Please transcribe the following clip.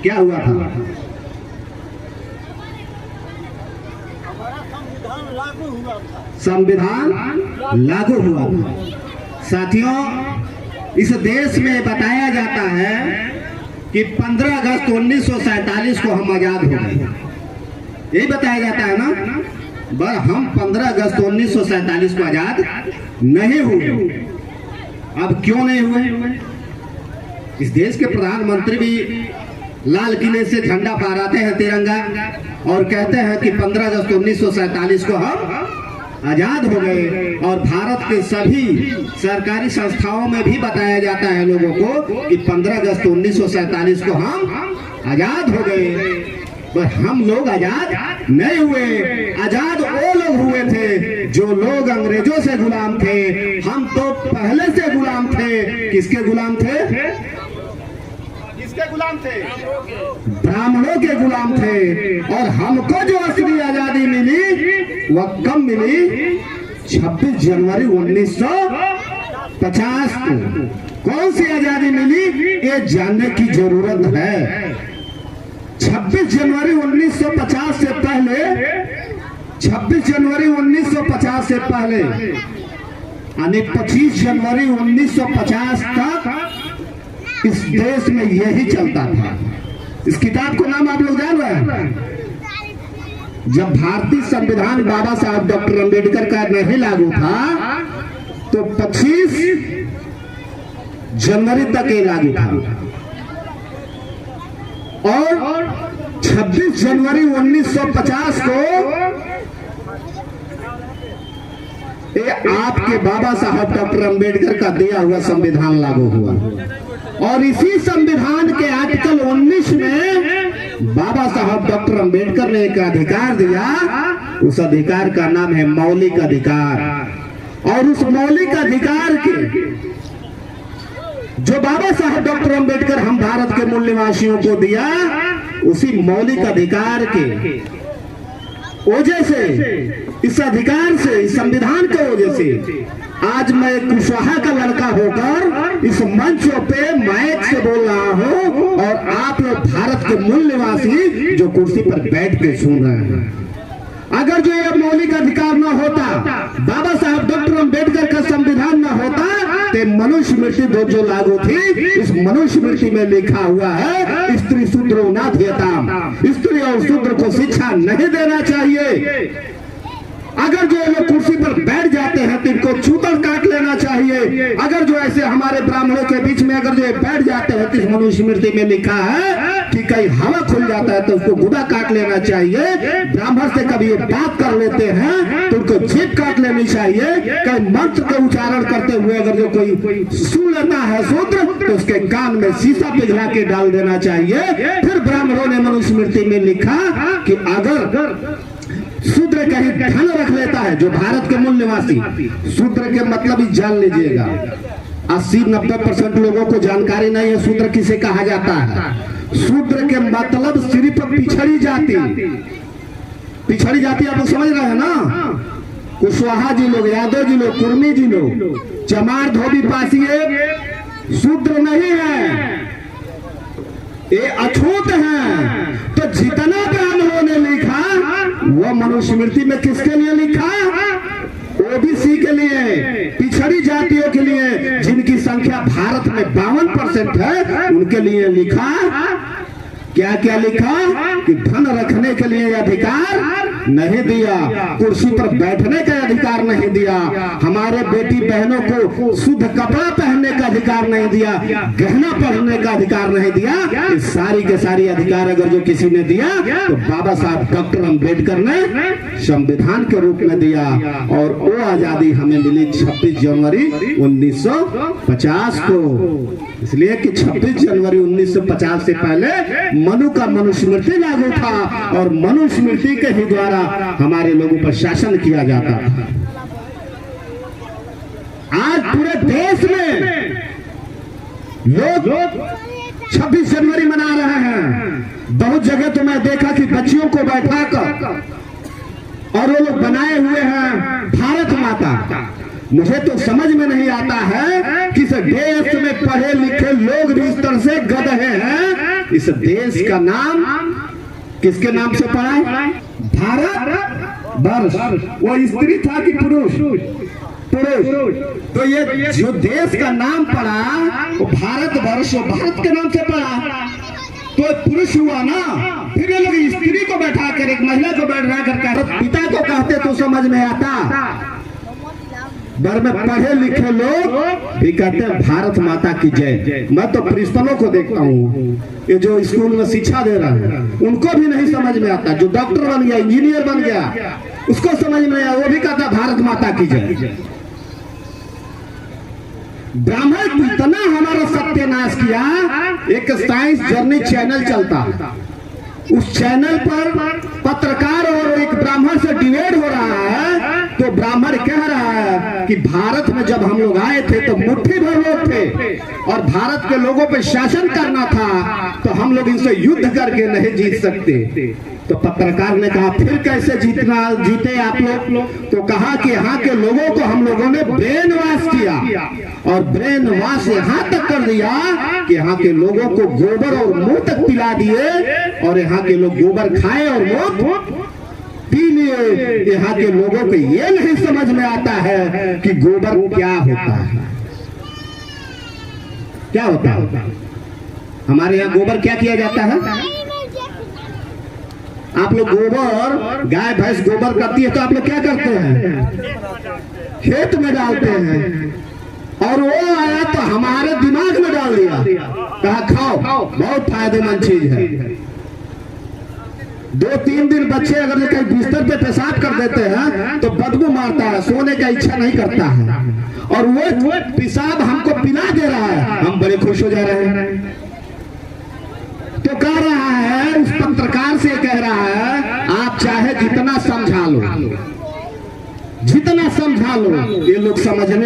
क्या हुआ था? संविधान लागू हुआ था। साथियों, इस देश में बताया जाता है कि 15 अगस्त 1947 को हम आजाद हो गए। यही बताया जाता है ना, पर हम 15 अगस्त 1947 को आजाद नहीं हुए। अब क्यों नहीं हुए? इस देश के प्रधानमंत्री भी लाल किले से झंडा फहराते हैं तिरंगा और कहते हैं कि 15 अगस्त 1947 को हम आजाद हो गए। और भारत के सभी सरकारी संस्थाओं में भी बताया जाता है लोगों को कि 15 अगस्त 1947 को हम आजाद हो गए। पर हम लोग आजाद नहीं हुए। आजाद वो लोग हुए थे जो लोग अंग्रेजों से गुलाम थे। हम तो पहले से गुलाम थे। किसके गुलाम थे? किसके गुलाम थे? ब्राह्मणों के गुलाम थे। और हमको जो असली आजादी मिली वह कब मिली? 26 जनवरी 1950 को। कौन सी आजादी मिली ये जानने की जरूरत है। 26 जनवरी 1950 से पहले 26 जनवरी 1950 से पहले यानी 25 जनवरी 1950 तक इस देश में यही चलता था। इस किताब को नाम आप लोग जान रहे हैं? जब भारतीय संविधान बाबा साहब डॉक्टर अंबेडकर का नहीं लागू था तो 25 जनवरी तक ये लागू था। और 26 जनवरी 1950 को ये आपके बाबा साहब डॉक्टर अंबेडकर का दिया हुआ संविधान लागू हुआ। और इसी संविधान के आर्टिकल 19 में बाबा साहब डॉक्टर अंबेडकर ने एक अधिकार दिया। उस अधिकार का नाम है मौलिक अधिकार। और उस मौलिक अधिकार के जो बाबा साहब डॉक्टर अंबेडकर हम भारत के मूल निवासियों को दिया, उसी मौलिक अधिकार के वजह से, इस अधिकार से, इस संविधान के वजह से आज मैं कुशवाहा का लड़का होकर इस मंच पे माइक से बोल रहा हूं और आप लोग भारत के मूल निवासी जो कुर्सी पर बैठ के सुन रहे हैं। अगर जो ये मौलिक अधिकार न होता, बाबा साहब डॉक्टर अंबेडकर का संविधान न होता, तो मनुष्य मृत्यु जो लागू थी, इस मनुष्य मृत्यु में लिखा हुआ है स्त्री शूद्रो नाध्यताम, स्त्री और शूद्र को शिक्षा नहीं देना चाहिए। अगर जो लोग कुर्सी पर बैठ जाते हैं तो इनको चूतर काट लेना चाहिए। अगर जो ऐसे हमारे ब्राह्मणों के बीच में अगर जो बैठ जाते हैं तो इस मनुष्य स्मृति में लिखा है कि कहीं हवा खुल जाता है तो उसको गुदा काट लेना चाहिए। ब्राह्मण से कभी ये बात कर लेते हैं तो उनको जीभ काट लेनी चाहिए। कहीं मंत्र का उच्चारण करते हुए अगर जो कोई सुन लेता है शूद्र तो उसके कान में शीशा पिघला के डाल देना चाहिए। फिर ब्राह्मणों ने मनुष्य स्मृति में लिखा कि अगर शूद्र कहीं धन रख लेता है, जो भारत के मूल निवासी, शूद्र के मतलब ही जान लीजिएगा 80-90% लोगों को जानकारी नहीं है शूद्र किसे कहा जाता है। शूद्र के मतलब सिर्फ पिछड़ी जाति। पिछड़ी जाति आप लोग समझ रहे हैं ना? कुशवाहा जी लोग, यादव जी लोग, कुर्मी जी लोग, चमार धोबी पासी शूद्र नहीं है, ये अछूत है। तो जितना ब्राह्मणों ने लिखा वो मनुस्मृति में किसके लिए लिखा? ओबीसी के लिए, पिछड़ी जातियों के लिए, जिनकी संख्या भारत में 52% है, उनके लिए लिखा। क्या क्या लिखा? कि धन रखने के लिए अधिकार नहीं दिया, कुर्सी पर बैठने का अधिकार नहीं दिया, हमारे बेटी बहनों को शुद्ध कपड़ा पहनने का अधिकार नहीं दिया, गहना पहनने का अधिकार नहीं दिया। इस सारी के सारी अधिकार अगर जो किसी ने दिया तो बाबा साहब डॉक्टर अंबेडकर ने संविधान के रूप में दिया। और वो आजादी हमें मिली 26 जनवरी 1950 को। इसलिए कि 26 जनवरी 1950 से पहले मनु का मनुस्मृति लागू था और मनुस्मृति के ही द्वारा हमारे लोगों पर शासन किया जाता था। आज पूरे देश में लोग 26 जनवरी मना रहे हैं। बहुत जगह तो मैं देखा कि बच्चियों को बैठाकर और वो लोग बनाए हुए हैं भारत माता। मुझे तो समझ में नहीं आता है कि इस देश में पढ़े लिखे लोग भी इस तरह से गधे हैं इस देश का नाम किसके नाम से पड़ा है? भारत वर्ष। वो स्त्री था कि पुरुष? पुरुष। तो ये जो देश का नाम पड़ा वो भारत वर्ष, भारत के नाम से पड़ा, तो पुरुष हुआ ना। फिर ये लोग स्त्री को बैठा कर, एक महिला को बैठा कर पिता को कहते तो समझ में आता। घर में पढ़े लिखे लोग भी कहते हैं भारत माता की जय। मैं तो प्रिंसिपलों को देखता हूँ, ये जो स्कूल में शिक्षा दे रहे हैं, उनको भी नहीं समझ में आता। जो डॉक्टर बन गया, इंजीनियर बन गया, उसको समझ में आया, वो भी कहता भारत माता की जय। ब्राह्मण इतना हमारा सत्यानाश किया। एक साइंस जर्नी चैनल चलता, उस चैनल पर पत्रकार और एक ब्राह्मण से डिबेट हो रहा है। तो ब्राह्मण कह रहा है कि भारत में जब हम लोग आए थे तो मुट्ठी भर लोग थे और भारत के लोगों पे शासन करना था, तो हम लोग इनसे युद्ध करके नहीं जीत सकते। तो पत्रकार ने कहा फिर कैसे जीते आप लोग? तो कहा कि यहाँ के लोगों को हम लोगों ने ब्रेन वॉश किया, और ब्रेन वॉश यहाँ तक कर दिया कि यहाँ के लोगों को गोबर और मुंह तक पिला दिए, और यहाँ के लोग गोबर खाए और मुंह पी लिए। यहाँ के लोगों को ये नहीं समझ में आता है कि गोबर क्या होता है। क्या होता है? हमारे यहाँ गोबर क्या किया जाता है? आप लोग गोबर, गाय भैंस गोबर करती है तो आप लोग क्या करते हैं? खेत में डालते हैं। और वो आया तो हमारे दिमाग में डाल दिया, कहा खाओ, बहुत फायदेमंद चीज है। 2-3 दिन बच्चे अगर कहीं बिस्तर पे पेशाब कर देते हैं तो बदबू मारता है, सोने का इच्छा नहीं करता है, और वो पेशाब हमको पिला दे रहा है, हम बड़े खुश हो जा रहे हैं। तो कह रहा है, उस पत्रकार से कह रहा है, आप चाहे जितना समझा लो, जितना समझा लो, ये लोग समझने